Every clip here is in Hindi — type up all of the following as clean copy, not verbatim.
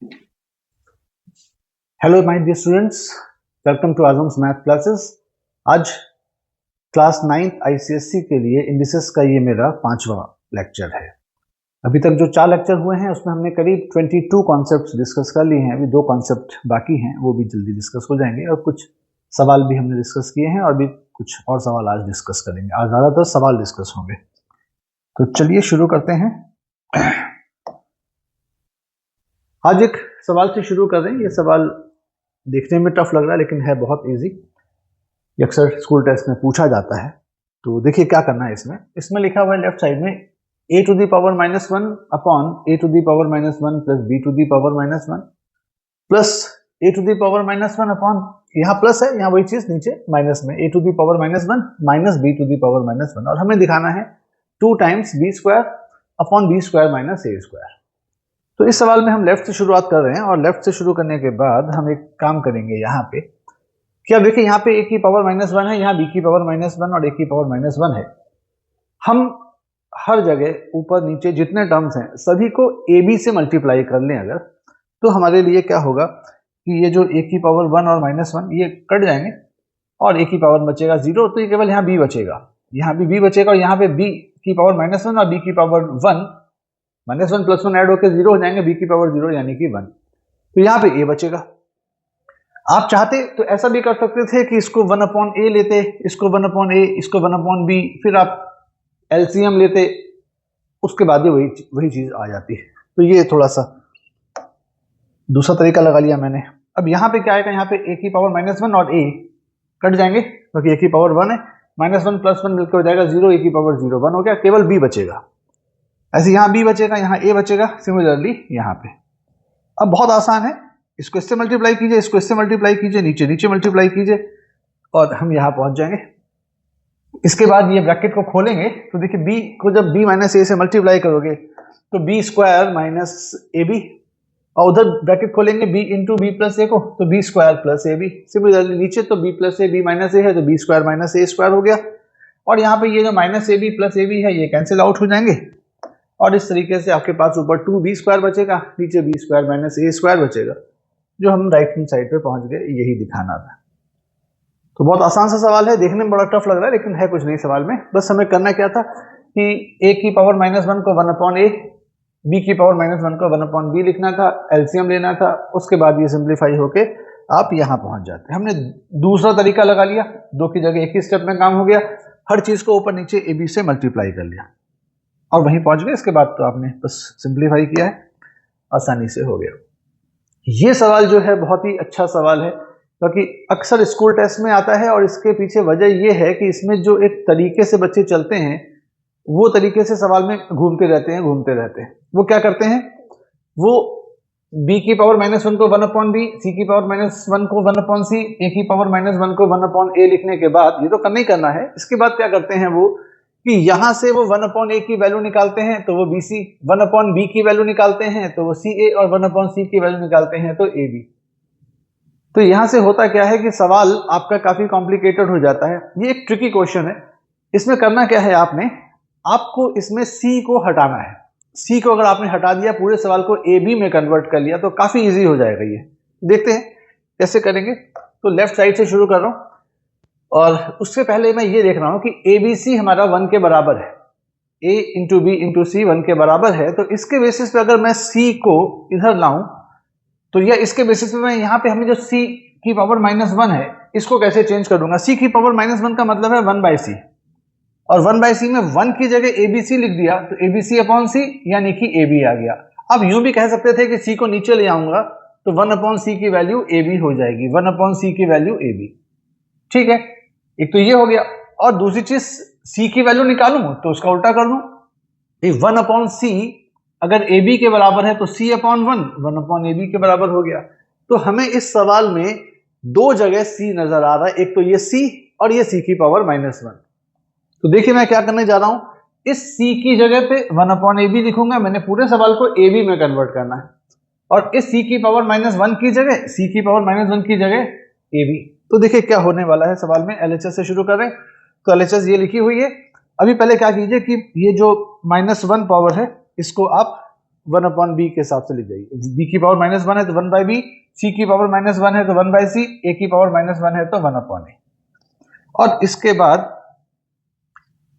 Hello my dear students, welcome to Azam's math classes. आज क्लास 9th आईसीएससी के लिए इंडिसेस का ये मेरा 5वां लेक्चर है। अभी तक जो 4 लेक्चर हुए हैं उसमें हमने करीब 22 कॉन्सेप्ट्स डिस्कस कर लिए हैं। अभी 2 कॉन्सेप्ट बाकी हैं, वो भी जल्दी डिस्कस हो जाएंगे और कुछ सवाल भी हमने डिस्कस किए हैं और भी कुछ और सवाल आज डिस्कस करेंगे। आज ज़्यादातर सवाल डिस्कस होंगे, तो चलिए शुरू करते हैं। आज एक सवाल से शुरू कर रहे हैं। ये सवाल देखने में टफ लग रहा है लेकिन है बहुत इजी। ये अक्सर स्कूल टेस्ट में पूछा जाता है। तो देखिए क्या करना है। इसमें लिखा हुआ है लेफ्ट साइड में a to the power -1 upon a to the power -1 plus b to the power -1 plus a to the power -1 upon, यहाँ प्लस है, यहाँ वही चीज नीचे माइनस में a to the power -1 minus b to the power -1, और हमें दिखाना है 2 times b square upon b square minus a square. तो इस सवाल में हम लेफ्ट से शुरुआत कर रहे हैं और लेफ्ट से शुरू करने के बाद हम एक काम करेंगे यहाँ पे। क्या देखिए, यहाँ पे a की पावर -1 है, यहाँ b की पावर -1 और a की पावर -1 है। हम हर जगह ऊपर नीचे जितने टर्म्स हैं सभी को ab से मल्टीप्लाई कर लें अगर, तो हमारे लिए क्या होगा कि ये जो a की पावर 1 और -1 ये कट जाएंगे और a की पावर बचेगा 0, तो ये केवल यहाँ b बचेगा, यहाँ भी b बचेगा और यहाँ पे b की पावर -1 और b की पावर 1, -1 प्लस 1 ऐड होकर 0 हो जाएंगे, b की पावर 0 यानी कि 1, तो यहाँ पे a बचेगा। आप चाहते तो ऐसा भी कर सकते थे कि इसको 1 अपॉन a लेते, इसको 1 अपॉन a, इसको 1 अपॉन b, फिर आप एलसीएम लेते, उसके बाद भी वही चीज आ जाती है। तो ये थोड़ा सा दूसरा तरीका लगा लिया मैंने। अब यहाँ पे क्या आएगा, यहाँ पे a की पावर -1 और a कट जाएंगे क्योंकि a की पावर 1 है, -1 प्लस 1 मिलकर हो जाएगा 0, a की पावर 0 1 हो गया, केवल b बचेगा। ऐसे यहाँ b बचेगा, यहाँ a बचेगा, सिमिलरली यहाँ पे। अब बहुत आसान है, इसको इससे मल्टीप्लाई कीजिए, इसको इससे मल्टीप्लाई कीजिए, नीचे नीचे मल्टीप्लाई कीजिए और हम यहाँ पहुंच जाएंगे। इसके बाद ये ब्रैकेट को खोलेंगे तो देखिए b को जब b माइनस a से मल्टीप्लाई करोगे तो b स्क्वायर माइनस ab, और उधर ब्रैकेट खोलेंगे b into B plus A को तो b square plus A B. Similarly नीचे तो b plus A B minus A है तो b square minus A square हो गया, और यहाँ पे ये जो minus A B plus A B है ये कैंसिल आउट हो जाएंगे और इस तरीके से आपके पास ऊपर 2b स्क्वायर बचेगा, नीचे b square minus A square बचेगा। जो हम राइट हैंड साइड पे पहुंच गए, यही दिखाना था। तो बहुत आसान सा सवाल है, देखने में बड़ा टफ लग रहा है लेकिन है कुछ नहीं सवाल में। बस हमें करना क्या था कि a की पावर -1 को 1 अपॉन a, b की पावर -1 को 1 अपॉन b लिखना था, एलसीएम लेना था, उसके बाद ये सिंप्लीफाई होके आप यहाँ पहुंच जाते। हमने दूसरा तरीका लगा लिया, 2 की जगह एक ही स्टेप में काम हो गया, हर चीज को ऊपर नीचे ए बी से मल्टीप्लाई कर लिया और वहीं पहुंच गए। इसके बाद तो आपने बस सिंप्लीफाई किया है, आसानी से हो गया। ये सवाल जो है बहुत ही अच्छा सवाल है क्योंकि अक्सर स्कूल टेस्ट में आता है और इसके पीछे वजह यह है कि इसमें जो एक तरीके से बच्चे चलते हैं वो तरीके से सवाल में घूमते रहते हैं। वो क्या करते हैं, वो b की पावर -1 को 1 अपॉन b, c की पावर -1 को 1 अपॉन c, a की पावर -1 को 1 अपॉन a लिखने के बाद ये तो करना ही करना है। इसके बाद क्या करते हैं वो कि यहां से वो 1 अपॉन a की वैल्यू निकालते हैं तो वो bc, 1 अपॉन b की वैल्यू निकालते हैं तो वो ca, और 1 अपॉन c की वैल्यू निकालते हैं तो ab। तो यहां से होता क्या है कि सवाल आपका काफी कॉम्प्लिकेटेड हो जाता है। ये एक ट्रिकी क्वेश्चन है। इसमें करना क्या है, आपको इसमें c को हटाना है। c को अगर आपने हटा दिया, पूरे सवाल को ab में कन्वर्ट कर लिया तो काफी इजी हो जाएगा। ये देखते हैं कैसे करेंगे। तो लेफ्ट साइड से शुरू कर रहा हूं और उससे पहले मैं ये देख रहा हूं कि abc हमारा 1 के बराबर है, a इंटू बी इंटू सी 1 के बराबर है। तो इसके बेसिस पे अगर मैं c को इधर लाऊं तो यह इसके बेसिस पे मैं यहाँ पे हमें जो c की पावर -1 है इसको कैसे चेंज कर दूंगा। c की पावर -1 का मतलब है 1/c, और 1/c में 1 की जगह abc लिख दिया तो abc अपॉन c यानी कि ab आ गया। अब यूं भी कह सकते थे कि c को नीचे ले आऊंगा तो 1 अपॉन c की वैल्यू ab हो जाएगी, 1 अपॉन c की वैल्यू ab। ठीक है, एक तो ये हो गया। और दूसरी चीज, c की वैल्यू निकालूं तो उसका उल्टा कर दूं, 1 अपॉन c अगर ab के बराबर है तो c अपॉन 1 अपॉन ab के बराबर हो गया। तो हमें इस सवाल में 2 जगह c नजर आ रहा है, एक तो ये c और ये c की पावर -1। तो देखिए मैं क्या करने जा रहा हूं, इस c की जगह पे 1 अपॉन ab लिखूंगा। मैंने पूरे सवाल को ab में कन्वर्ट करना है, और इस c की पावर -1 की जगह, c की पावर -1 की जगह ab। तो देखिए क्या होने वाला है सवाल में। LHS से शुरू कर रहे हैं तो LHS ये लिखी हुई है। अभी पहले क्या कीजिए कि ये जो -1 पावर है इसको आप 1/b के हिसाब से लिख जाइए। b की पावर -1 है तो 1/b, c की पावर -1 है तो 1/c, a की पावर -1 है तो 1/a। और इसके बाद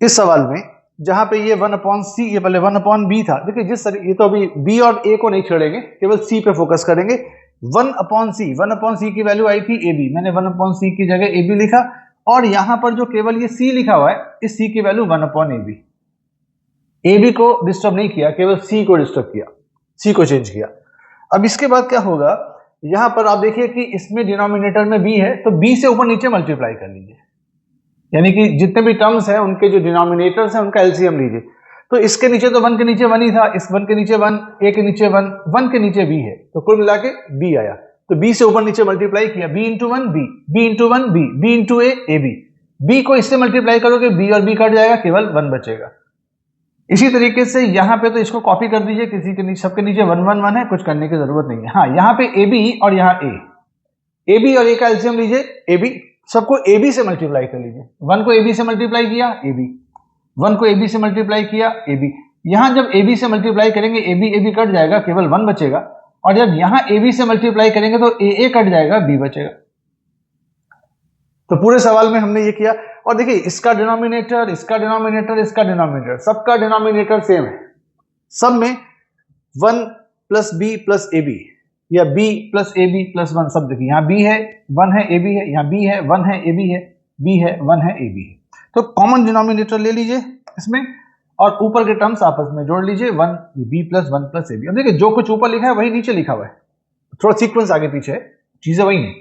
इस सवाल में जहां पे ये 1/c, ये पहले 1/b था, देखिए जिस तरह, ये तो अभी b और a को नहीं छेड़ेंगे, केवल c पे फोकस करेंगे। 1/c की वैल्यू आई थी ab, मैंने 1/c की जगह ab लिखा, और यहां पर जो केवल ये c लिखा हुआ है, इस c की वैल्यू 1/ab। ab को डिस्टर्ब नहीं किया, केवल c को डिस्टर्ब किया, c को चेंज किया। अब इसके बाद क्या होगा, यहां पर आप देखिए कि इसमें डिनोमिनेटर में b है, तो b से ऊपर नीचे मल्टीप्लाई कर लीजिए, यानी कि जितने भी टर्म्स हैं उनके जो डिनोमिनेटर्स हैं उनका एलसीएम लीजिए। तो इसके नीचे तो 1 के नीचे 1 ही था, इस 1 के नीचे 1, a के नीचे 1, 1 के नीचे b है, तो कुल मिला के b आया। तो b से ऊपर नीचे मल्टीप्लाई किया, b into 1 b, b into 1 b, b into a ab। b को इससे मल्टीप्लाई करोगे, b और b कट जाएगा, केवल 1 बचेगा। इसी तरीके से यहाँ पे तो इसको कॉपी कर दीजिए, किसी के नीचे, सबके नीचे 1 1 1 है, कुछ करने की जरूरत नहीं है। हाँ, यहाँ पे ab और यहाँ ab और a का एलसीएम लीजिए, ab सबको ab से मल्टीप्लाई कर लीजिए। 1 को ab से मल्टीप्लाई किया ab, 1 को ab से मल्टीप्लाई किया ab। यहां जब ab से मल्टीप्लाई करेंगे ab कट जाएगा, केवल 1 बचेगा, और जब यहां ab से मल्टीप्लाई करेंगे तो a कट जाएगा, b बचेगा। तो पूरे सवाल में हमने ये किया। और देखिए इसका डिनोमिनेटर, इसका डिनोमिनेटर, इसका डिनोमिनेटर, सबका डिनोमिनेटर सेम है, सब में 1 प्लस b प्लस ab या b प्लस ab प्लस 1, सब देखिए यहाँ b है 1 है ab है, यहाँ b है 1 है ab है, b है 1 है ab है। तो कॉमन डिनोमिनेटर ले लीजिए इसमें, और ऊपर के टर्म्स आपस में जोड़ लीजिए, 1 b प्लस 1 प्लस ab। अब देखिए जो कुछ ऊपर लिखा है वही नीचे लिखा हुआ है, थोड़ा सीक्वेंस आगे पीछे है, चीजें वही है,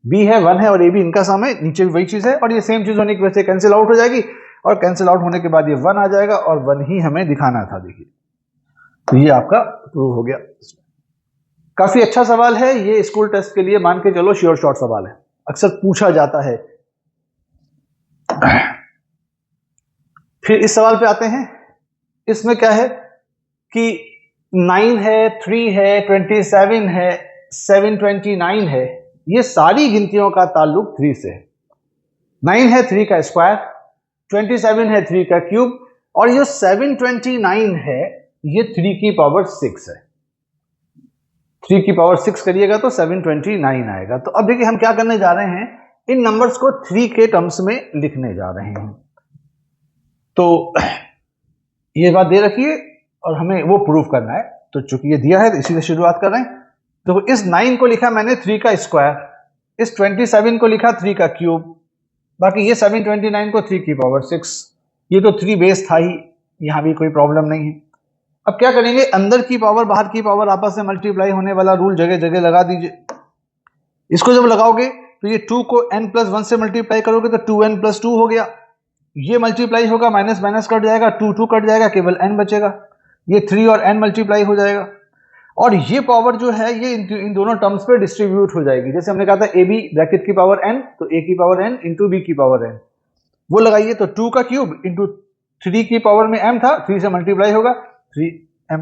b है 1 है और ab इनका सम है, नीचे भी वही चीज है, और ये सेम चीज होने की वजह से कैंसिल आउट हो जाएगी, और कैंसिल आउट होने के बाद ये 1 आ जाएगा, और 1 ही हमें दिखाना था। देखिए तो ये आपका प्रूव हो गया। काफी अच्छा सवाल है ये, स्कूल टेस्ट के लिए मान के चलो श्योर शॉर्ट सवाल है, अक्सर पूछा जाता है। फिर इस सवाल पे आते हैं। इसमें क्या है कि 9 है, 3 है, 27 है, 729 है, ये सारी गिनतियों का ताल्लुक 3 से है। 9 है 3 का स्क्वायर, 27 है 3 का क्यूब, और ये 729 है ये 3 की पावर 6 है। 3 की पावर 6 करिएगा तो 729 आएगा। तो अब देखिए हम क्या करने जा रहे हैं, इन नंबर्स को 3 के टर्म्स में लिखने जा रहे हैं। तो ये बात दे रखिए और हमें वो प्रूफ करना है, तो चूंकि ये दिया है तो इसी से शुरुआत कर रहे हैं। तो इस 9 को लिखा मैंने 3 का स्क्वायर, इस 27 को लिखा 3 का क्यूब, बाकी ये 729 को 3 की पावर 6, ये तो 3 बेस था ही, यहां भी कोई प्रॉब्लम नहीं है। अब क्या करेंगे, अंदर की पावर बाहर की पावर आपस में मल्टीप्लाई होने वाला रूल जगह जगह लगा दीजिए। इसको जब लगाओगे तो ये 2 को n प्लस 1 से मल्टीप्लाई करोगे तो 2n प्लस 2 हो गया, ये मल्टीप्लाई होगा, माइनस माइनस कट जाएगा, 2 कट जाएगा, केवल n बचेगा, ये 3 और n मल्टीप्लाई हो जाएगा, और ये पावर जो है ये इन दोनों टर्म्स पे डिस्ट्रीब्यूट हो जाएगी। जैसे हमने कहा था ab ब्रैकेट की पावर n, तो a की पावर n इंटू b की पावर n, वो लगाइए, तो 2 का क्यूब इंटू 3 की पावर में m था, 3 से मल्टीप्लाई होगा 3m।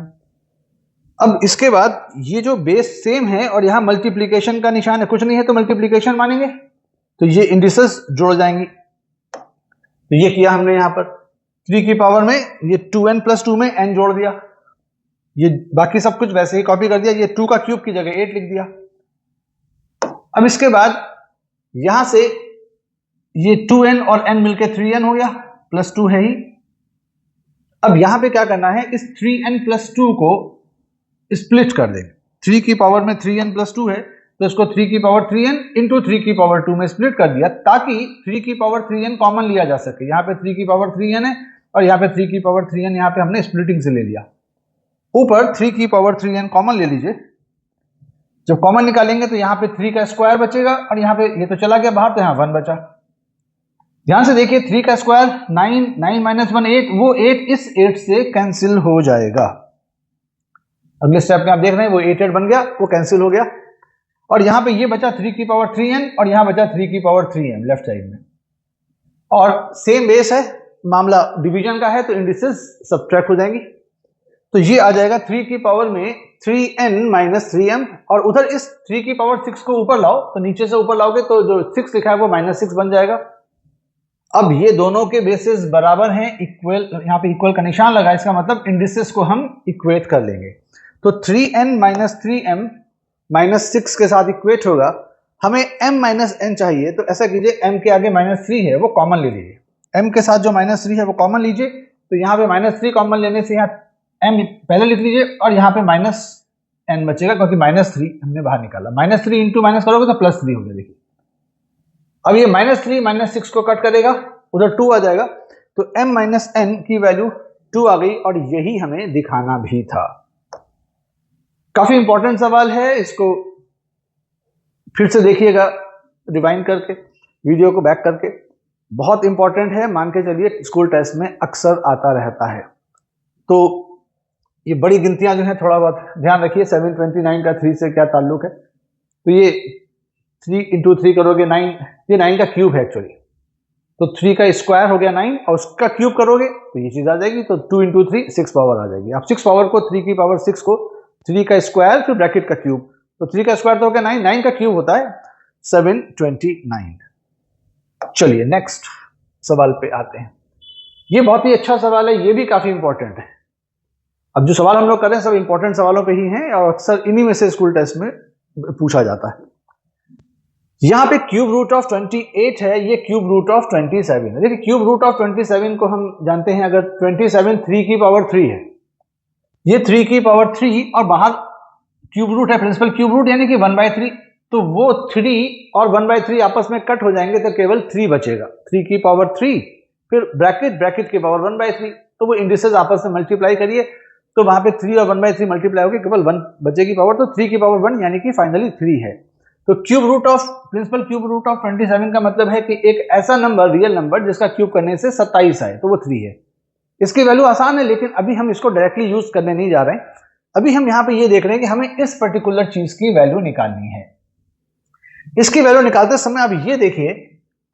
अब इसके बाद ये जो बेस सेम है और यहां मल्टीप्लीकेशन का निशान है, कुछ नहीं है तो मल्टीप्लीकेशन मानेंगे, तो ये इंडिसेस जोड़ जाएंगी। तो ये किया हमने यहां पर 3 की पावर में ये 2n प्लस 2 में n जोड़ दिया, ये बाकी सब कुछ वैसे ही कॉपी कर दिया, ये 2 का क्यूब की जगह 8 लिख दिया। अब इसके बाद यहां से ये 2n और n मिलके 3n हो गया, प्लस 2 है ही। अब यहां पे क्या करना है, इस 3n प्लस 2 को स्प्लिट कर देंगे। 3 की पावर में 3n प्लस 2 है तो इसको 3 की पावर 3n इंटू 3 की पावर 2 में स्प्लिट कर दिया, ताकि 3 की पावर 3n कॉमन लिया जा सके। यहाँ पे 3 की पावर 3n है और यहाँ पे 3 की पावर 3n यहाँ पे हमने स्प्लिटिंग से ले लिया। ऊपर 3 की पावर 3n कॉमन ले लीजिए, जब कॉमन निकालेंगे तो यहाँ पे 3 का स्क्वायर बचेगा, और यहाँ पे ये तो चला गया बाहर, तो यहाँ 1 बचा। ध्यान से देखिए, 3 का स्क्वायर 9, 9 माइनस 1 8, वो 8 इस 8 से कैंसिल हो जाएगा। अगले स्टेप में आप देख रहे हैं वो 8 बन गया, वो कैंसिल हो गया, और यहां पे ये बचा 3 की पावर 3n और यहां बचा 3 की पावर 3m लेफ्ट साइड में, और सेम बेस है, मामला डिवीजन का है, तो इंडिसेस सब्ट्रैक्ट हो जाएंगी। तो ये आ जाएगा 3 की पावर में 3n माइनस 3m, और उधर इस 3 की पावर 6 को ऊपर लाओ, तो नीचे से ऊपर लाओगे तो जो 6 लिखा है वो -6 बन जाएगा। अब ये दोनों के बेसिस बराबर हैं, इक्वल, यहाँ पे इक्वल का निशान लगा, इसका मतलब इंडिसेस को हम इक्वेट कर लेंगे। तो 3n माइनस 3m माइनस 6 के साथ इक्वेट होगा। हमें m माइनस n चाहिए, तो ऐसा कीजिए m के आगे -3 है वो कॉमन ले लीजिए, m के साथ जो -3 है वो कॉमन लीजिए। तो यहाँ पे -3 कॉमन लेने से यहाँ m पहले लिख लीजिए और यहाँ पे -n बचेगा, क्योंकि -3 हमने बाहर निकाला। -3 इंटू माइनस करोगे तो +3 हो गया। देखिए अब ये -3 -6 को कट करेगा, उधर 2 आ जाएगा, तो m माइनस n की वैल्यू 2 आ गई, और यही हमें दिखाना भी था। काफी इंपॉर्टेंट सवाल है, इसको फिर से देखिएगा रिवाइंड करके, वीडियो को बैक करके, बहुत इंपॉर्टेंट है, मान के चलिए स्कूल टेस्ट में अक्सर आता रहता है। तो ये बड़ी गिनतियां जो है थोड़ा बहुत ध्यान रखिए, 729 का 3 से क्या ताल्लुक है। तो ये 3 इंटू 3 करोगे 9, ये 9 का क्यूब है एक्चुअली, तो 3 का स्क्वायर हो गया 9, और उसका क्यूब करोगे तो ये चीज आ जाएगी, तो 2 इंटू 3 6 पावर आ जाएगी। अब 6 पावर को 3 की पावर 6 को 3 का स्क्वायर फिर ब्रैकेट का क्यूब, तो 3 का स्क्वायर तो हो गया 9, 9 का क्यूब होता है 729। चलिए नेक्स्ट सवाल पे आते हैं। ये बहुत ही अच्छा सवाल है, ये भी काफी इंपॉर्टेंट है। अब जो सवाल हम लोग कर रहे हैं सब इंपॉर्टेंट सवालों पे ही हैं, और अक्सर इन्हीं में से स्कूल टेस्ट में पूछा जाता है। यहाँ पे क्यूब रूट ऑफ 28 है, ये क्यूब रूट ऑफ 27 है। देखिए क्यूब रूट ऑफ 27 को हम जानते हैं, अगर 27 3 की पावर 3 है, ये 3 की पावर 3 और बाहर क्यूब रूट है, प्रिंसिपल क्यूब रूट यानी कि 1/3, तो वो 3 और 1/3 आपस में कट हो जाएंगे, तो केवल 3 बचेगा। 3 की पावर 3 फिर ब्रैकेट, ब्रैकेट की पावर 1/3, तो वो इंडिसेस आपस में मल्टीप्लाई करिए, तो वहां पे 3 और 1/3 मल्टीप्लाई होगी, केवल 1 बचेगी पावर, तो 3 की पावर 1 यानी कि फाइनली 3 है। तो cube root of, principal cube root of 27 का मतलब है कि एक ऐसा नंबर, रियल नंबर, जिसका क्यूब करने से 27 आए, तो वो 3 है। इसकी वैल्यू आसान है, लेकिन अभी हम इसको डायरेक्टली यूज करने नहीं जा रहे हैं। अभी हम यहाँ पे ये देख रहे हैं कि हमें इस पर्टिकुलर चीज की वैल्यू निकालनी है। इसकी वैल्यू निकालते समय अब ये देखिए,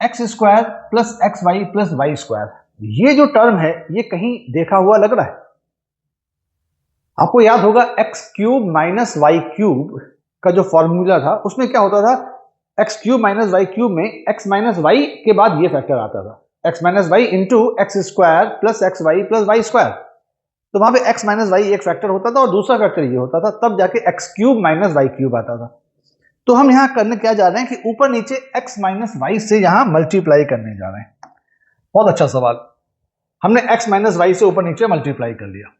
x² plus xy plus y², ये जो टर्म है ये कहीं देखा हुआ लग रहा है। आपको याद होगा x³ माइनस y³ का जो फॉर्मूला था, उसमें क्या होता था, x³ माइनस y³ में x माइनस y के बाद ये फैक्टर आता था, x minus y into x² plus xy plus y²। तो वहां पे x माइनस y एक फैक्टर होता था और दूसरा फैक्टर ये होता था, तब जाके x³ माइनस y³ आता था। तो हम यहां करने क्या जा रहे हैं कि ऊपर नीचे x माइनस y से यहां मल्टीप्लाई करने जा रहे हैं। बहुत अच्छा सवाल, हमने x माइनस y से ऊपर नीचे मल्टीप्लाई कर लिया।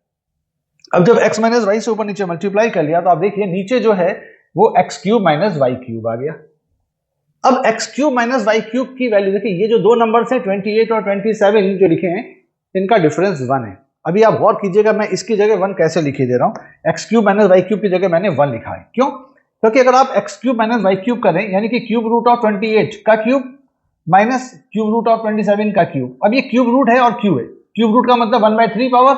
अब जब x माइनस y से ऊपर नीचे मल्टीप्लाई कर लिया, तो आप देखिए नीचे जो है वो x³ माइनस y³ आ गया। अब x³ माइनस y³ की वैल्यू देखिए, ये जो दो नंबर्स हैं 28 और 27 जो लिखे हैं, इनका डिफरेंस 1 है। अभी आप गौर कीजिएगा, मैं इसकी जगह 1 कैसे लिखे दे रहा हूं, x³ माइनस y³ की जगह मैंने 1 लिखा है। क्यों? क्योंकि अगर आप x³ माइनस y³ करें, यानी कि क्यूब रूट ऑफ 28 का cube minus cube root of 27 का क्यूब, अब ये क्यूब रूट है और क्यूब है, क्यूब रूट का मतलब 1/3 पावर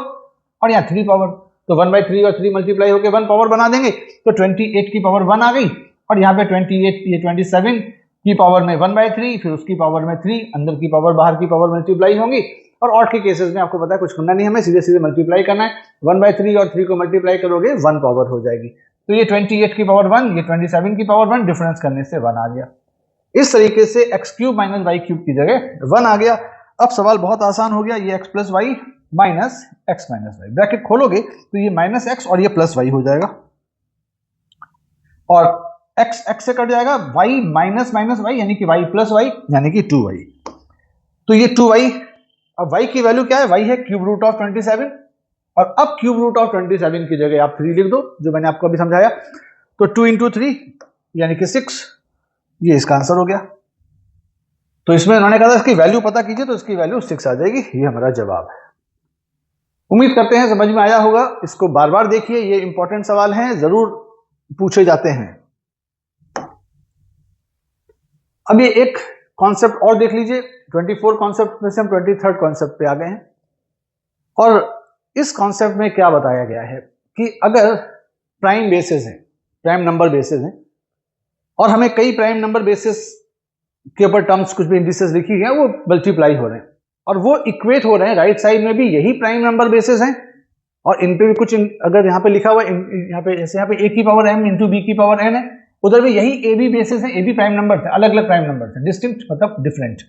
और यहाँ 3 पावर, तो 1/3 और 3 मल्टीप्लाई होकर 1 पावर बना देंगे, तो 28 की पावर 1 आ गई, और यहाँ पे 28 ये 27 की पावर में 1/3, फिर उसकी पावर में 3, अंदर की पावर बाहर की पावर मल्टीप्लाई होंगी। और ऑड के केसेस में आपको पता है कुछ करना नहीं, हमें सीधे सीधे मल्टीप्लाई करना है, 1/3 और 3 को मल्टीप्लाई करोगे 1 पावर हो जाएगी। तो ये 28 की पावर 1, ये 27 की पावर 1, डिफरेंस करने से 1 आ गया। इस तरीके से x³ माइनस y³ की जगह 1 आ गया। अब सवाल बहुत आसान हो गया, ये x plus Y minus x minus Y, bracket खोलोगे तो ये माइनस x और ये प्लस वाई हो जाएगा, और x x से कट जाएगा, y माइनस माइनस वाई यानी कि y प्लस वाई यानी कि 2y, तो ये 2y। अब y की वैल्यू क्या है, y है क्यूब रूट ऑफ 27, और अब क्यूब रूट ऑफ 27 की जगह आप 3 लिख दो, जो मैंने आपको अभी समझाया, तो 2 इंटू 3 यानी कि 6, ये इसका आंसर हो गया। तो इसमें उन्होंने कहा था इसकी वैल्यू पता कीजिए, तो इसकी वैल्यू 6 आ जाएगी, ये हमारा जवाब है। उम्मीद करते हैं समझ में आया होगा, इसको बार बार देखिए, ये इंपॉर्टेंट सवाल हैं, जरूर पूछे जाते हैं। अब ये एक कॉन्सेप्ट और देख लीजिए, 24 कॉन्सेप्ट में से हम 23rd कॉन्सेप्ट पे आ गए हैं, और इस कॉन्सेप्ट में क्या बताया गया है कि अगर प्राइम बेसिस है, प्राइम नंबर बेसिस है, और हमें कई प्राइम नंबर बेसिस के ऊपर टर्म्स कुछ भी इंडिसेस लिखी गई हैं, वो मल्टीप्लाई हो रहे हैं और वो इक्वेट हो रहे हैं, राइट साइड में भी यही प्राइम नंबर बेसिस हैं, और इन पे भी कुछ अगर यहाँ पे लिखा हुआ है, यहाँ पे जैसे यहाँ पे a की पावर m इंटू b की पावर n है, उधर भी यही a b बेसिस है, a b प्राइम नंबर थे, अलग अलग प्राइम नंबर थे, डिस्टिंक्ट मतलब different,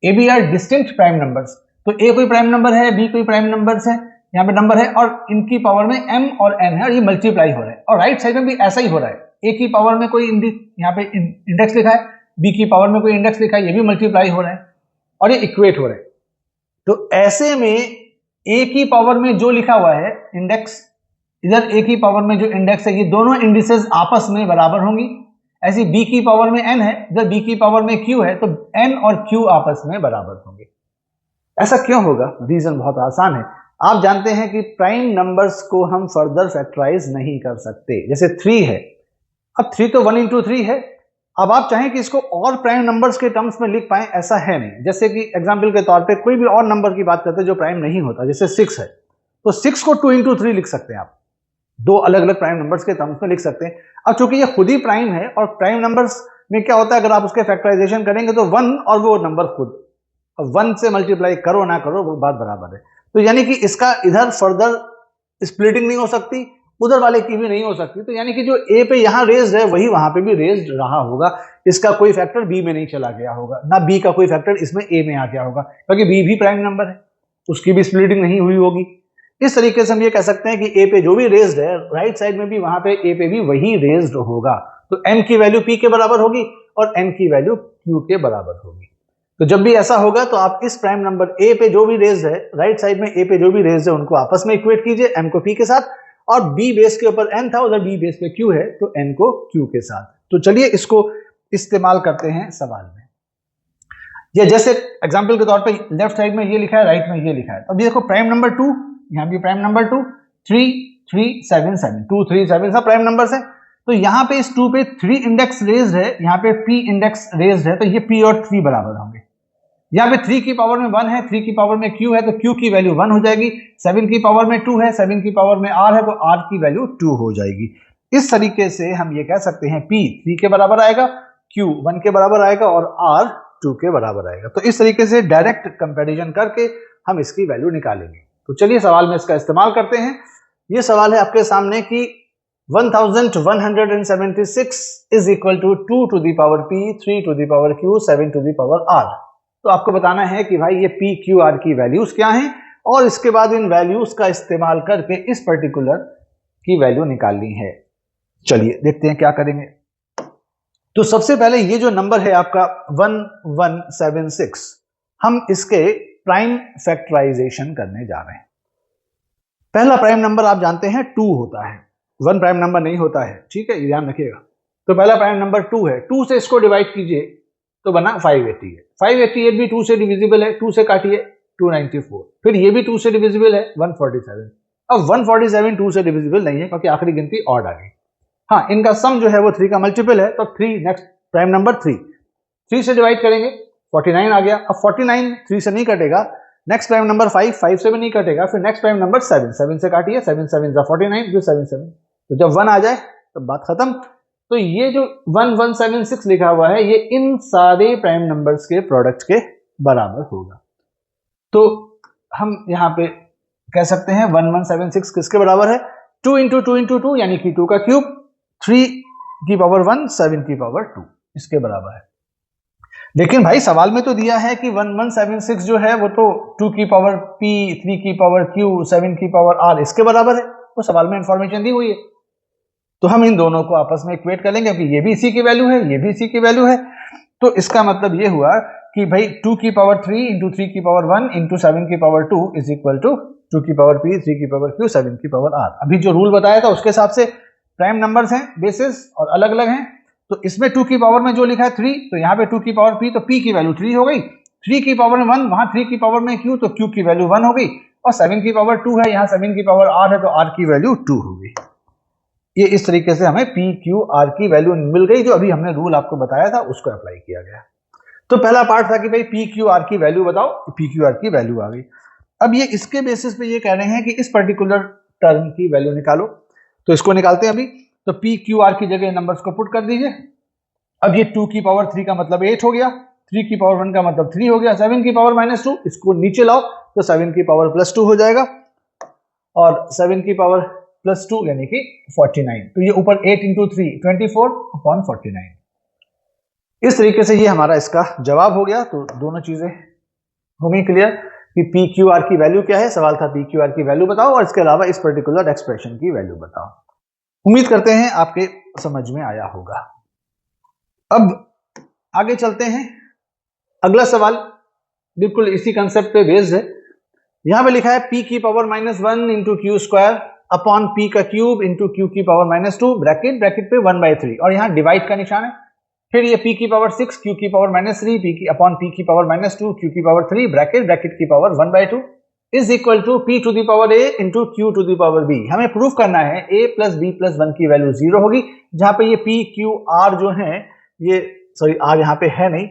a b are distinct prime numbers. तो a कोई प्राइम नंबर है, b कोई प्राइम नंबर्स है, यहाँ पे नंबर है और इनकी पावर में m और n है और ये मल्टीप्लाई हो रहा है, और राइट साइड में भी ऐसा ही हो रहा है, a की पावर में कोई यहाँ पे इंडेक्स लिखा है, b की पावर में कोई इंडेक्स लिखा है, ये भी मल्टीप्लाई हो रहा है और ये इक्वेट हो रहा है। तो ऐसे में a की पावर में जो लिखा हुआ है इंडेक्स, इधर a की पावर में जो इंडेक्स है, ये दोनों इंडिसेस आपस में बराबर होंगी। ऐसी b की पावर में n है, इधर b की पावर में q है, तो n और q आपस में बराबर होंगे। ऐसा क्यों होगा? रीजन बहुत आसान है। आप जानते हैं कि प्राइम नंबर्स को हम फर्दर फैक्टराइज नहीं कर सकते। जैसे 3 है, अब 3 तो 1 इंटू 3 है, अब आप चाहें कि इसको और प्राइम नंबर्स के टर्म्स में लिख पाएं, ऐसा है नहीं। जैसे कि एग्जांपल के तौर पे कोई भी और नंबर की बात करते हैं जो प्राइम नहीं होता, जैसे 6 है, तो 6 को 2 इंटू 3 लिख सकते हैं आप, दो अलग अलग प्राइम नंबर्स के टर्म्स में लिख सकते हैं। अब चूंकि ये खुद ही प्राइम है, और प्राइम नंबर्स में क्या होता है, अगर आप उसके फैक्टराइजेशन करेंगे तो 1 और वो नंबर खुद, 1 से मल्टीप्लाई करो ना करो वो बात बराबर है। तो यानी कि इसका इधर फर्दर स्प्लिटिंग नहीं हो सकती, उधर वाले की भी नहीं हो सकती। तो यानी कि जो ए पे यहां रेज्ड है वही वहां पे भी रेज्ड रहा होगा, इसका कोई फैक्टर बी में नहीं चला गया होगा, ना बी का कोई फैक्टर इसमें ए में आ गया होगा, क्योंकि बी भी प्राइम नंबर है, उसकी भी स्प्लिटिंग नहीं हुई होगी। इस तरीके से हम ये कह सकते हैं कि ए पे जो भी रेज्ड है, राइट साइड में भी वहां पे ए पे भी वही रेज्ड होगा। तो m की वैल्यू p के बराबर होगी और n की वैल्यू q के बराबर होगी। तो जब भी ऐसा होगा तो आप इस प्राइम नंबर a पे जो भी रेज्ड है, राइट साइड में a पे जो भी रेज्ड है, उनको आपस में इक्वेट कीजिए, m को p के साथ, और b बेस के ऊपर n था, उधर b बेस पे q है, तो n को q के साथ। तो चलिए इसको इस्तेमाल करते हैं सवाल में। या जैसे एग्जांपल के तौर पे लेफ्ट साइड में ये लिखा है, राइट में ये लिखा है, अब ये देखो प्राइम नंबर 2, यहाँ भी प्राइम नंबर 2, 3 3 7 7, 2 3 7 सब प्राइम नंबर्स हैं। तो यहाँ पे इस 2 पे 3 इंडेक्स रेज्ड है, यहाँ पे p इंडेक्स रेज्ड है, तो ये p और 3 बराबर होंगे। यहाँ पे 3 की पावर में 1 है, 3 की पावर में q है, तो q की वैल्यू 1 हो जाएगी। 7 की पावर में 2 है, 7 की पावर में r है, तो r की वैल्यू 2 हो जाएगी। इस तरीके से हम ये कह सकते हैं p 3 के बराबर आएगा, q 1 के बराबर आएगा और r 2 के बराबर आएगा। तो इस तरीके से डायरेक्ट कंपैरिजन करके हम इसकी वैल्यू निकालेंगे। तो चलिए सवाल में इसका इस्तेमाल करते हैं। ये सवाल है आपके सामने कि 1176 is equal to 2 to the power p, 3 to the power q, 7 to the power r। तो आपको बताना है कि भाई ये p, q, r की वैल्यूज क्या हैं, और इसके बाद इन वैल्यूज का इस्तेमाल करके इस पर्टिकुलर की वैल्यू निकालनी है। चलिए देखते हैं क्या करेंगे। तो सबसे पहले ये जो नंबर है आपका 1176, हम इसके प्राइम फैक्टराइजेशन करने जा रहे हैं। पहला प्राइम नंबर आप जानते हैं 2 होता है, 1 प्राइम नंबर नहीं होता है, ठीक है, ये ध्यान रखिएगा। तो पहला प्राइम नंबर 2 है, 2 से इसको डिवाइड कीजिए तो बना 580 है, 588 भी 2 से डिविजिबल है, 2 से काटिए 294, फिर ये भी 2 से डिविजिबल है 147। अब 147 2 से डिविजिबल नहीं है क्योंकि आखिरी गिनती ऑड आ गई। हाँ, इनका सम जो है वो 3 का मल्टीपल है, तो 3 नेक्स्ट प्राइम नंबर 3 से डिवाइड करेंगे 49 आ गया। अब 49 3 से नहीं कटेगा, नेक्स्ट प्राइम नंबर 5 से भी नहीं कटेगा, फिर नेक्स्ट प्राइम नंबर 7 से काटिए, 7 7 49, फिर 7 7, तो जब 1 आ जाए तो बात खत्म। तो ये जो 1176 लिखा हुआ है ये इन सारे प्राइम नंबर्स के प्रोडक्ट के बराबर होगा। तो हम यहाँ पे कह सकते हैं 1176 किसके बराबर है, 2 इंटू 2 इंटू 2 यानी कि 2 का क्यूब, 3 की पावर 1, 7 की पावर 2, इसके बराबर है। लेकिन भाई सवाल में तो दिया है कि 1176 जो है वो तो 2 की पावर p, 3 की पावर q, 7 की पावर r इसके बराबर है, वो सवाल में इंफॉर्मेशन दी हुई है। तो हम इन दोनों को आपस में इक्वेट कर लेंगे, क्योंकि ये भी इसी की वैल्यू है, ये भी इसी की वैल्यू है। तो इसका मतलब ये हुआ कि भाई 2 की पावर 3 इंटू 3 की पावर 1 इंटू 7 की पावर 2 इज इक्वल टू 2 की पावर p, 3 की पावर q, 7 की पावर r। अभी जो रूल बताया था उसके हिसाब से प्राइम नंबर्स हैं, बेसिस और अलग अलग हैं। तो इसमें 2 की पावर में जो लिखा है 3, तो यहाँ पे 2 की पावर p, तो p की वैल्यू 3 हो गई, 3 की पावर में 1, वहां 3 की पावर में q, तो q की वैल्यू 1 हो गई, और 7 की पावर 2 है, यहाँ 7 की पावर r है, तो r की वैल्यू 2 हो गई। ये इस तरीके से हमें p, q, r की वैल्यू मिल गई, जो अभी हमने रूल आपको बताया था उसको अप्लाई किया गया। तो पहला पार्ट था कि भाई p, q, r की वैल्यू बताओ, p, q, r की वैल्यू आ गई। अब ये इसके बेसिस पे ये कह रहे हैं कि इस पर्टिकुलर टर्म की वैल्यू निकालो, तो इसको निकालते हैं अभी। तो p, q, r की जगह नंबर्स को पुट कर दीजिए। अब ये 2 की पावर 3 का मतलब 8 हो गया, 3 की पावर 1 का मतलब 3 हो गया, 7 की पावर -2 इसको नीचे लाओ तो 7 की पावर +2 हो जाएगा, और 7 की पावर +2 यानी कि 49। तो ये ऊपर 8 इंटू 3 24/49। इस तरीके से ये हमारा इसका जवाब हो गया। तो दोनों चीजें हो गई क्लियर कि पी क्यू आर की वैल्यू क्या है, सवाल था पी क्यू आर की वैल्यू बताओ और इसके अलावा इस पर्टिकुलर एक्सप्रेशन की वैल्यू बताओ। उम्मीद करते हैं आपके समझ में आया होगा। अब आगे चलते हैं, अगला सवाल बिल्कुल इसी कंसेप्ट पे बेस्ड है। यहां पे लिखा है p की power -1 into Q square upon p का क्यूब इंटू क्यू की पावर -2 ब्रैकेट पे 1/3 और यहाँ डिवाइड का निशान है। फिर ये p की पावर 6 q की पावर -3 p की अपॉन p की पावर -2 q की पावर 3 ब्रैकेट की power 1/2 is equal to p to the power a into q to the power b। हमें प्रूफ करना है a प्लस b प्लस 1 की वैल्यू 0 होगी, जहां पे ये p q r जो है ये सॉरी r यहाँ पे है नहीं,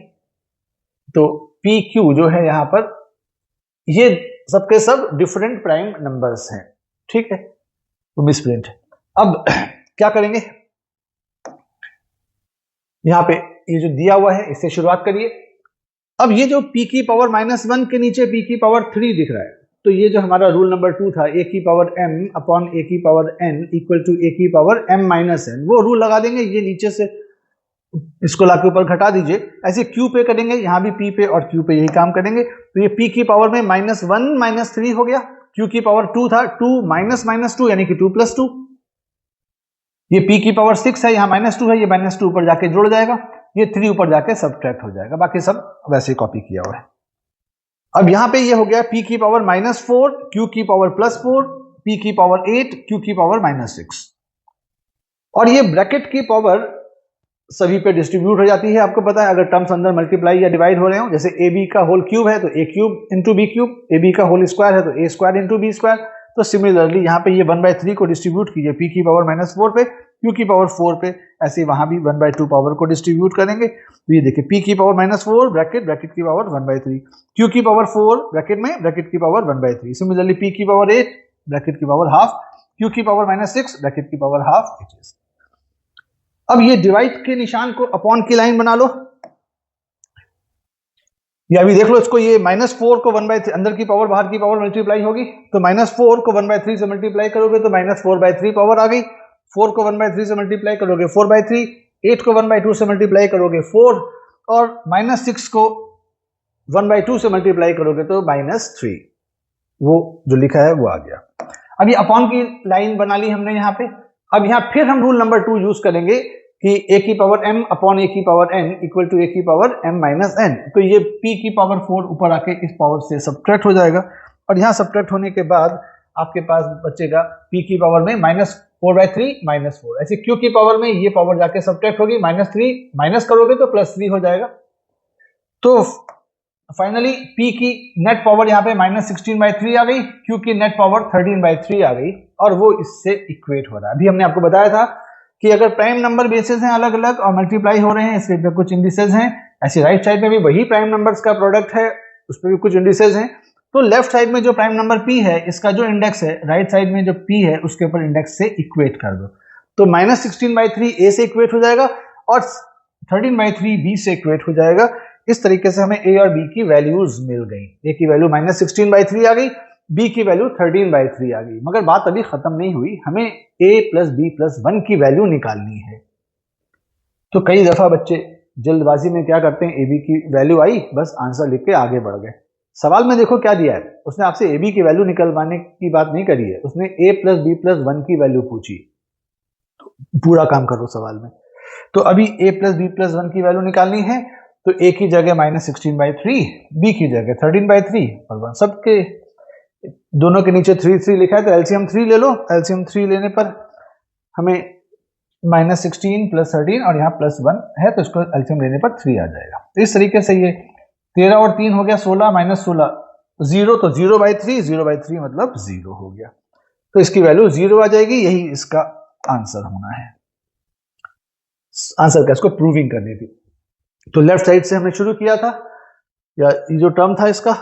तो p q जो है यहाँ पर ये सबके सब डिफरेंट प्राइम नंबर्स हैं, ठीक है, तो मिसप्रिंट है। अब क्या करेंगे, यहां पे ये जो दिया हुआ है इससे शुरुआत करिए। अब ये जो p की पावर -1 के नीचे p की पावर 3 दिख रहा है, तो ये जो हमारा रूल नंबर 2 था a की पावर m अपॉन a की power n equal to a की पावर m माइनस n, वो रूल लगा देंगे। ये नीचे से इसको लाके ऊपर घटा दीजिए, ऐसे q पे करेंगे, यहां भी p पे और q पे यही काम करेंगे। तो ये p की पावर में -1 -3 हो गया, q की पावर 2 था, 2 -2 यानी कि 2 + 2। ये p की पावर 6 है, यहाँ -2 है, ये -2 ऊपर जाके जुड़ जाएगा, ये 3 ऊपर जाके सबट्रैक्ट हो जाएगा, बाकी सब वैसे कॉपी किया हुआ है। अब यहां पे ये हो गया p की पावर -4 q की पावर +4 p की पावर 8 q की पावर -6, और ये ब्रैकेट की पावर सभी पे डिस्ट्रीब्यूट हो जाती है। आपको पता है अगर टर्म्स अंदर मल्टीप्लाई या डिवाइड हो रहे हो, जैसे ए बी का होल क्यूब है तो A cube into B cube, A B का होल स्क्वायर है तो A square into B square. तो सिमिलरली यहाँ पे ये 1/3 को डिस्ट्रीब्यूट कीजिए p की पावर -4 पे, q की पावर 4 पे, ऐसे वहां भी 1/2 पावर को डिस्ट्रीब्यूट करेंगे। तो ये देखिए p की पावर -4 ब्रैकेट की पावर 1/3, q की पावर 4 ब्रैकेट की पावर 1/3, सिमिलरली p की पावर 8 ब्रैकेट की पावर हाफ, q की पावर -6 ब्रैकेट की पावर हाफ। अब ये डिवाइड के निशान को अपॉन की लाइन बना लो, या अभी देख लो इसको, ये -4 को 1/3 अंदर की पावर बाहर की पावर मल्टीप्लाई होगी, तो -4 को 1/3 से मल्टीप्लाई करोगे तो -4/3 पावर आ गई, 4 को 1/3 से मल्टीप्लाई करोगे 4/3, 8 को 1/2 से मल्टीप्लाई करोगे 4, और -6 को 1/2 से मल्टीप्लाई करोगे तो -3, वो जो लिखा है वो आ गया। अब ये अपॉन की लाइन बना ली हमने यहाँ पे। अब यहाँ फिर हम रूल नंबर 2 यूज करेंगे कि a की पावर m अपॉन a की power n equal to a की पावर m माइनस n। तो ये p की पावर 4 ऊपर आके इस पावर से सबट्रैक्ट हो जाएगा, और यहाँ सबट्रैक्ट होने के बाद आपके पास बचेगा p की पावर में -4/3 -4, ऐसे q की पावर में ये पावर जाके सबट्रैक्ट होगी, -3 माइनस करोगे तो +3 हो जाएगा। तो फाइनली p की नेट पावर यहाँ पे -16/3 आ गई, q की नेट पावर 13/3 आ गई, और वो इससे इक्वेट हो रहा है। अभी हमने आपको बताया था कि अगर प्राइम नंबर बेसिस हैं अलग अलग और मल्टीप्लाई हो रहे हैं, इसके पे कुछ इंडिसेस हैं, ऐसे राइट साइड में भी वही प्राइम नंबर्स का प्रोडक्ट है, उस पर भी कुछ इंडिसेस हैं। तो लेफ्ट साइड में जो प्राइम नंबर p है इसका जो इंडेक्स है, राइट साइड में जो p है उसके ऊपर इंडेक्स से इक्वेट कर दो, तो -16/3 a से इक्वेट हो जाएगा और 13/3 b से इक्वेट हो जाएगा। इस तरीके से हमें a और b की वैल्यूज मिल गई, a की वैल्यू -16/3 आ गई, b की वैल्यू 13/3 आ गई। मगर बात अभी खत्म नहीं हुई, हमें a + b + 1 की वैल्यू निकालनी है। तो कई दफा बच्चे जल्दबाजी में क्या करते हैं, ab की वैल्यू आई, बस आंसर लिख के आगे बढ़ गए। सवाल में देखो क्या दिया है, उसने आपसे ab की वैल्यू निकलवाने की बात नहीं करी है, उसने a + b + 1 की वैल्यू पूछी। तो पूरा काम करो सवाल में। तो अभी a + b + 1 की वैल्यू निकालनी है, तो a की जगह -16/3, b की जगह 13/3 और 1, सबके दोनों के नीचे 3 लिखा है, तो एलसीएम 3 ले लो। एलसीएम 3 लेने पर हमें -16 + 13 और यहाँ +1 है, तो इसको एलसीएम लेने पर 3 आ जाएगा। तो इस तरीके से ये 13 और 3 हो गया 16, -16 0, तो 0/3, 0/3 मतलब 0 हो गया, तो इसकी वैल्यू 0 आ जाएगी। यही इसका आंसर होना है। आंसर का इसको प्रूविंग करनी थी। तो लेफ्ट साइड से हमने शुरू किया था, या ये जो टर्म था इसका,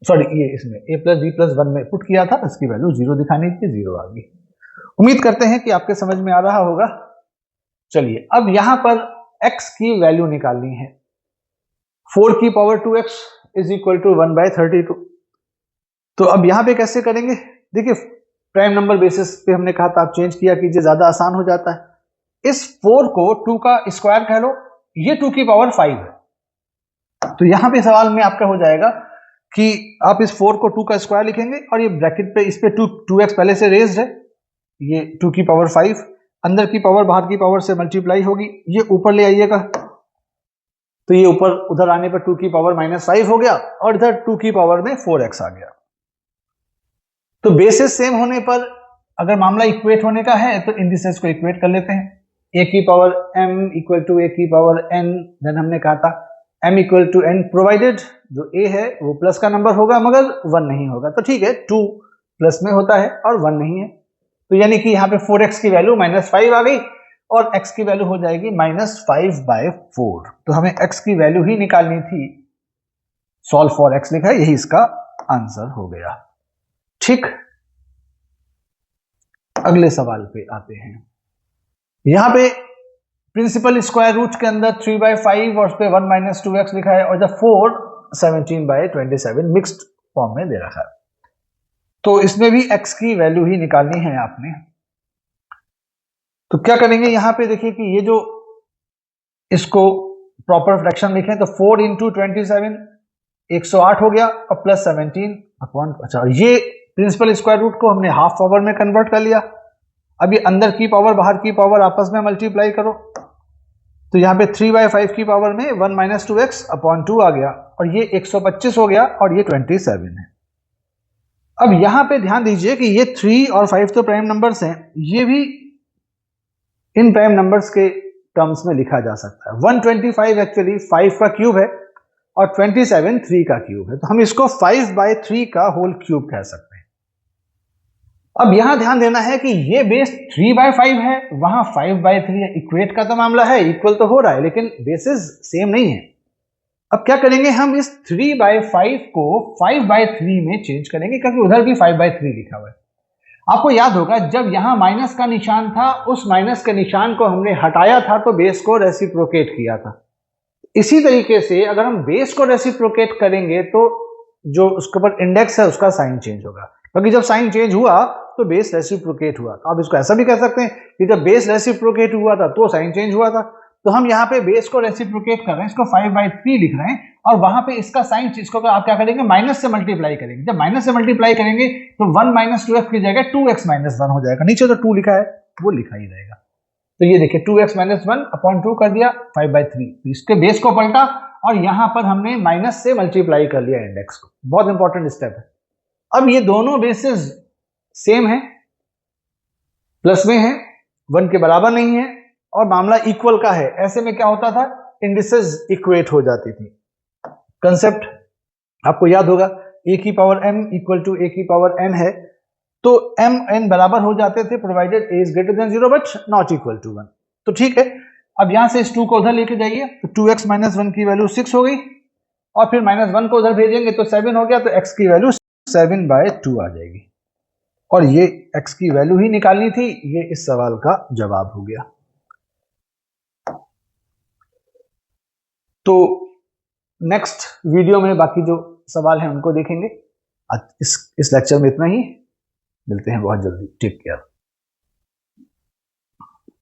सॉरी ये इसमें a + b + 1 में पुट किया था, इसकी वैल्यू 0 दिखानी थी, 0 आ गई। उम्मीद करते हैं कि आपके समझ में आ रहा होगा। चलिए अब यहां पर x की वैल्यू निकालनी है। 4 की power 2x is equal to 1/32। तो अब यहां पे कैसे करेंगे, देखिए प्राइम नंबर बेसिस पे हमने कहा था आप चेंज किया कीजिए, ज्यादा आसान हो जाता है। इस 4 को 2 का स्क्वायर कह लो, ये 2 की पावर 5 है, तो यहां पे सवाल में आपका हो जाएगा कि आप इस 4 को 2 का स्क्वायर लिखेंगे और ये ब्रैकेट पे इस पे 2x पहले से रेज्ड है, ये 2 की पावर 5, अंदर की पावर बाहर की पावर से मल्टीप्लाई होगी, ये ऊपर ले आइएगा तो ये ऊपर उधर आने पर 2 की पावर -5 हो गया और इधर 2 की पावर में 4x आ गया। तो बेसिस सेम होने पर अगर मामला इक्वेट होने का है तो इंडिसेस को इक्वेट कर लेते हैं। a की power m equal to a की पावर n, देन हमने कहा था m equal to n provided जो a है वो प्लस का नंबर होगा मगर 1 नहीं होगा, तो ठीक है 2 प्लस में होता है और 1 नहीं है, तो यानी कि यहाँ पे 4x की वैल्यू -5 आ गई और x की वैल्यू हो जाएगी -5/4। तो हमें x की वैल्यू ही निकालनी थी, सॉल्व फॉर x लिखा है, यही इसका आंसर हो गया। ठीक, अगले सवाल पे आते हैं। यहां पे प्रिंसिपल स्क्वायर रूट के अंदर 3/5 और उस पे 1 - 2x लिखा है और जब 4 17/27 मिक्स्ड फॉर्म में दे रखा है, तो इसमें भी x की वैल्यू ही निकालनी है आपने। तो क्या करेंगे, यहां पे देखिए कि ये जो इसको प्रॉपर फ्रैक्शन लिखें तो 4 × 27 108 हो गया और प्लस 17 अपॉन, अच्छा ये प्रिंसिपल स्क्वायर रूट को हमने हाफ पावर में कन्वर्ट कर लिया। अब ये अंदर की पावर बाहर की पावर आपस में मल्टीप्लाई करो तो यहाँ पे 3/5 की पावर में 1 - 2x अपॉन 2 आ गया और ये 125 हो गया और ये 27 है। अब यहां पे ध्यान दीजिए कि ये 3 और 5 तो प्राइम नंबर्स हैं, ये भी इन प्राइम नंबर्स के टर्म्स में लिखा जा सकता है। 125 एक्चुअली 5 का क्यूब है और 27 3 का क्यूब है, तो हम इसको 5/3 का होल क्यूब कह सकते हैं। अब यहां ध्यान देना है कि ये बेस 3/5 है, वहां 5/3 है, इक्वेट का तो मामला है, इक्वल तो हो रहा है लेकिन बेसिस सेम नहीं है। अब क्या करेंगे, हम इस 3/5 को 5/3 में चेंज करेंगे क्योंकि उधर भी 5/3 लिखा हुआ है। आपको याद होगा जब यहां माइनस का निशान था, उस माइनस के निशान को हमने हटाया था तो बेस को रेसिप्रोकेट किया था। इसी तरीके से अगर हम बेस को रेसिप्रोकेट करेंगे तो जो उसके ऊपर इंडेक्स है उसका साइन चेंज होगा, क्योंकि जब साइन चेंज हुआ तो बेस रेसिप्रोकेट हुआ। तो आप इसको ऐसा भी कह सकते हैं कि जब बेस रेसिप्रोकेट हुआ था तो साइन चेंज हुआ था। तो हम यहाँ पे बेस को रेसिप्रोकेट कर रहे हैं, इसको 5/3 लिख रहे हैं और वहां पे इसका साइन, इसको आप क्या करेंगे, माइनस से मल्टीप्लाई करेंगे। जब माइनस से मल्टीप्लाई करेंगे तो 1 - 2x की जगह 2x - 1 हो जाएगा, नीचे तो 2 लिखा है वो लिखा ही रहेगा। तो ये देखिए 2x - 1 अपॉन 2 कर दिया 5/3, तो इसके बेस को पलटा और यहां पर हमने माइनस से मल्टीप्लाई कर लिया इंडेक्स को। बहुत इंपॉर्टेंट स्टेप है। अब ये दोनों बेसिस सेम है, प्लस में है, 1 के बराबर नहीं है और मामला इक्वल का है। ऐसे में क्या होता था, इंडिसेस इक्वेट हो जाती थी। कंसेप्ट आपको याद होगा, a की power m equal to a की पावर n है, तो m n बराबर हो जाते थे provided a is greater than 0 but not equal to 1। तो ठीक है, अब यहां से इस 2 को उधर लेके जाइए तो 2x - 1 की वैल्यू 6 हो गई और फिर -1 को उधर भेजेंगे तो 7 हो गया, तो x की वैल्यू 7/2 आ जाएगी और ये x की वैल्यू ही निकालनी थी। ये इस सवाल का जवाब हो गया। तो नेक्स्ट वीडियो में बाकी जो सवाल हैं उनको देखेंगे। इस लेक्चर में इतना ही, मिलते हैं बहुत जल्दी, टेक केयर।